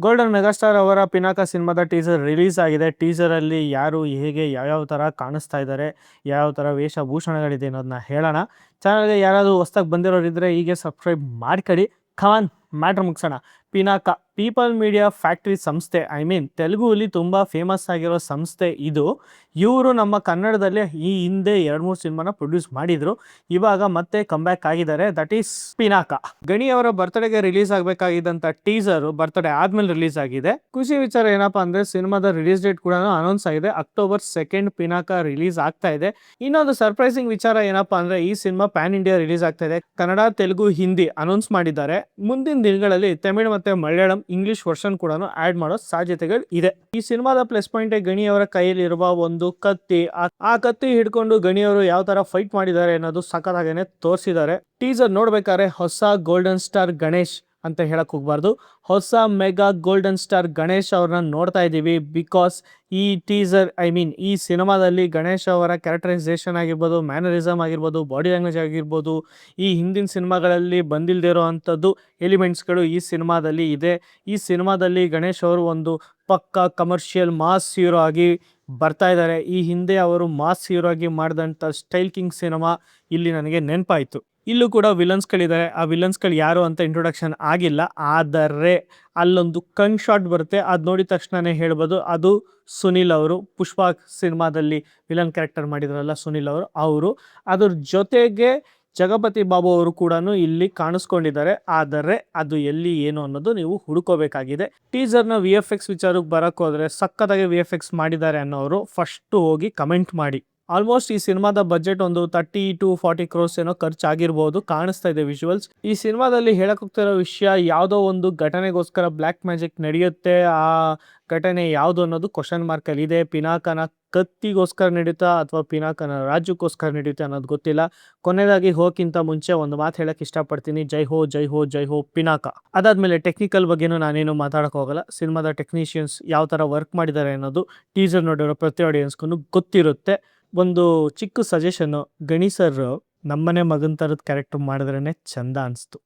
Golden megastar ಅವರ ಪಿನಾಕ ಸಿನಿಮಾದ teaser release ಆಗಿದೆ. ಟೀಸರಲ್ಲಿ ಯಾರು ಹೇಗೆ ಯಾವ್ಯಾವ ಥರ ಕಾಣಿಸ್ತಾ ಇದ್ದಾರೆ, ಯಾವ ಥರ ವೇಷಭೂಷಣಗಳಿದೆ ಅನ್ನೋದನ್ನ ಹೇಳೋಣ. ಚಾನಲ್ಗೆ ಯಾರಾದರೂ ಹೊಸ್ದಾಗಿ ಬಂದಿರೋರಿದ್ದರೆ ಹೀಗೆ ಸಬ್ಸ್ಕ್ರೈಬ್ ಮಾಡ್ಕೊಳ್ಳಿ. ಕಮಾನ್ ಮ್ಯಾಟ್ರ್ ಮುಗಿಸೋಣ. ಪಿನಾಕ ಪೀಪಲ್ ಮೀಡಿಯಾ ಫ್ಯಾಕ್ಟ್ರಿ ಸಂಸ್ಥೆ, ತೆಲುಗುಲಿ ತುಂಬ ಫೇಮಸ್ ಆಗಿರೋ ಸಂಸ್ಥೆ ಇದು. ಇವರು ನಮ್ಮ ಕನ್ನಡದಲ್ಲಿ ಈ ಹಿಂದೆ 2-3 ಸಿನಿಮಾನ ಪ್ರೊಡ್ಯೂಸ್ ಮಾಡಿದರು. ಇವಾಗ ಮತ್ತೆ ಕಮ್ಬ್ಯಾಕ್ ಆಗಿದ್ದಾರೆ. That is Pinaka. ಗಣಿ ಅವರ ಬರ್ತ್ಡೇಗೆ ರಿಲೀಸ್ ಆಗಬೇಕಾಗಿದ್ದಂಥ ಟೀಸರು ಬರ್ತ್ಡೇ ಆದ್ಮೇಲೆ ರಿಲೀಸ್ ಆಗಿದೆ. ಖುಷಿ ವಿಚಾರ ಏನಪ್ಪಾ ಅಂದ್ರೆ ಸಿನಿಮಾದ ರಿಲೀಸ್ ಡೇಟ್ ಕೂಡ ಅನೌನ್ಸ್ ಆಗಿದೆ. October 2 ಪಿನಾಕ ರಿಲೀಸ್ ಆಗ್ತಾ ಇದೆ. ಇನ್ನೊಂದು ಸರ್ಪ್ರೈಸಿಂಗ್ ವಿಚಾರ ಏನಪ್ಪಾ ಅಂದ್ರೆ ಈ ಸಿನಿಮಾ ಪ್ಯಾನ್ ಇಂಡಿಯಾ ರಿಲೀಸ್ ಆಗ್ತಾ ಇದೆ. ಕನ್ನಡ, ತೆಲುಗು, ಹಿಂದಿ ಅನೌನ್ಸ್ ಮಾಡಿದ್ದಾರೆ. ಮುಂದಿನ ದಿನಗಳಲ್ಲಿ ತಮಿಳು ಮತ್ತೆ ಮಲಯಾಳಂ ಇಂಗ್ಲಿಷ್ ವರ್ಷನ್ ಕೂಡ ಆಡ್ ಮಾಡೋ ಸಾಧ್ಯತೆಗಳು ಇದೆ. ಈ ಸಿನಿಮಾದ ಪ್ಲಸ್ ಪಾಯಿಂಟ್ ಗಣಿ ಅವರ ಕೈಯಲ್ಲಿರುವ ಒಂದು ಕತ್ತಿ. ಆ ಕತ್ತಿ ಹಿಡ್ಕೊಂಡು ಗಣಿ ಅವರು ಯಾವ ತರ ಫೈಟ್ ಮಾಡಿದ್ದಾರೆ ಅನ್ನೋದು ಸಖತ್ತಾಗೇನೆ ತೋರಿಸಿದ್ದಾರೆ. ಟೀಸರ್ ನೋಡ್ಬೇಕಾದ್ರೆ ಹೊಸ ಗೋಲ್ಡನ್ ಸ್ಟಾರ್ ಗಣೇಶ್ ಅಂತ ಹೇಳಕ್ ಹೋಗ್ಬಾರ್ದು, ಹೊಸ ಮೆಗಾ ಗೋಲ್ಡನ್ ಸ್ಟಾರ್ ಗಣೇಶ್ ಅವ್ರನ್ನ ನೋಡ್ತಾ ಇದ್ದೀವಿ. ಬಿಕಾಸ್ ಈ ಟೀಸರ್ ಈ ಸಿನಿಮಾದಲ್ಲಿ ಗಣೇಶ್ ಅವರ ಕ್ಯಾರೆಕ್ಟರೈಸೇಷನ್ ಆಗಿರ್ಬೋದು, ಮ್ಯಾನರಿಸಮ್ ಆಗಿರ್ಬೋದು, ಬಾಡಿ ಲ್ಯಾಂಗ್ವೇಜ್ ಆಗಿರ್ಬೋದು, ಈ ಹಿಂದಿನ ಸಿನಿಮಾಗಳಲ್ಲಿ ಬಂದಿಲ್ದಿರೋ ಅಂಥದ್ದು ಎಲಿಮೆಂಟ್ಸ್ಗಳು ಈ ಸಿನಿಮಾದಲ್ಲಿ ಇದೆ. ಈ ಸಿನಿಮಾದಲ್ಲಿ ಗಣೇಶ್ ಅವರು ಒಂದು ಪಕ್ಕಾ ಕಮರ್ಷಿಯಲ್ ಮಾಸ್ ಹೀರೋ ಆಗಿ ಬರ್ತಾ ಇದ್ದಾರೆ. ಈ ಹಿಂದೆ ಅವರು ಮಾಸ್ ಹೀರೋ ಆಗಿ ಮಾಡಿದಂಥ ಸ್ಟೈಲ್ ಕಿಂಗ್ ಸಿನಿಮಾ ಇಲ್ಲಿ ನನಗೆ ನೆನಪಾಯಿತು. ಇಲ್ಲೂ ಕೂಡ ವಿಲನ್ಸ್ಗಳಿದ್ದಾರೆ. ಆ ವಿಲನ್ಸ್ಗಳು ಯಾರು ಅಂತ ಇಂಟ್ರೊಡಕ್ಷನ್ ಆಗಿಲ್ಲ, ಆದರೆ ಅಲ್ಲೊಂದು ಕಣ್ ಶಾಟ್ ಬರುತ್ತೆ. ಅದು ನೋಡಿದ ತಕ್ಷಣನೇ ಹೇಳ್ಬೋದು ಅದು ಸುನಿಲ್ ಅವರು. ಪುಷ್ಪ ಸಿನಿಮಾದಲ್ಲಿ ವಿಲನ್ ಕ್ಯಾರೆಕ್ಟರ್ ಮಾಡಿದ್ರಲ್ಲ ಸುನಿಲ್ ಅವರು. ಅದ್ರ ಜೊತೆಗೆ ಜಗಪತಿ ಬಾಬು ಅವರು ಕೂಡ ಇಲ್ಲಿ ಕಾಣಿಸ್ಕೊಂಡಿದ್ದಾರೆ. ಆದರೆ ಅದು ಎಲ್ಲಿ ಏನು ಅನ್ನೋದು ನೀವು ಹುಡುಕೋಬೇಕಾಗಿದೆ. ಟೀಸರ್ನ VFX ವಿಚಾರಕ್ಕೆ ಬರಕ್ಕೆ ಹೋದ್ರೆ ಸಕ್ಕತ್ತಾಗಿ VFX ಮಾಡಿದ್ದಾರೆ ಅನ್ನೋರು ಫಸ್ಟ್ ಹೋಗಿ ಕಮೆಂಟ್ ಮಾಡಿ. ಆಲ್ಮೋಸ್ಟ್ ಈ ಸಿನಿಮಾದ ಬಜೆಟ್ ಒಂದು 30 to 40 crores ಏನೋ ಖರ್ಚಾಗಿರ್ಬೋದು, ಕಾಣಿಸ್ತಾ ಇದೆ ವಿಜುವಲ್ಸ್. ಈ ಸಿನಿಮಾದಲ್ಲಿ ಹೇಳಕ್ ಹೋಗ್ತಿರೋ ವಿಷಯ ಯಾವುದೋ ಒಂದು ಘಟನೆಗೋಸ್ಕರ ಬ್ಲ್ಯಾಕ್ ಮ್ಯಾಜಿಕ್ ನಡೆಯುತ್ತೆ. ಆ ಘಟನೆ ಯಾವುದು ಅನ್ನೋದು ಕ್ವಶನ್ ಮಾರ್ಕ್ ಅಲ್ಲಿ ಇದೆ. ಪಿನಾಕನ ಕತ್ತಿಗೋಸ್ಕರ ನಡೀತಾ ಅಥವಾ ಪಿನಾಕನ ರಾಜ್ಯಕ್ಕೋಸ್ಕರ ನಡೀತಾ ಅನ್ನೋದು ಗೊತ್ತಿಲ್ಲ. ಕೊನೆಯದಾಗಿ ಹೋಗಿಂತ ಮುಂಚೆ ಒಂದು ಮಾತು ಹೇಳಕ್ ಇಷ್ಟಪಡ್ತೀನಿ, ಜೈ ಹೋ ಜೈ ಹೋ ಜೈ ಹೋ ಪಿನಾಕ. ಅದಾದ್ಮೇಲೆ ಟೆಕ್ನಿಕಲ್ ಬಗ್ಗೆನೂ ನಾನೇನು ಮಾತಾಡಕ್ ಹೋಗಲ್ಲ. ಸಿನಿಮಾದ ಟೆಕ್ನಿಷಿಯನ್ಸ್ ಯಾವ ತರ ವರ್ಕ್ ಮಾಡಿದ್ದಾರೆ ಅನ್ನೋದು ಟೀಸರ್ ನೋಡಿರೋ ಪ್ರತಿ ಆಡಿಯನ್ಸ್ಗೂ ಗೊತ್ತಿರುತ್ತೆ. ಒಂದು ಚಿಕ್ಕ ಸಜೆಷನ್ನು, ಗಣಿ ಸರ್ ನಮ್ಮನೆ ಮಗನ ಥರದ ಕ್ಯಾರೆಕ್ಟರ್ ಮಾಡಿದ್ರೇ ಚಂದ ಅನಿಸ್ತು.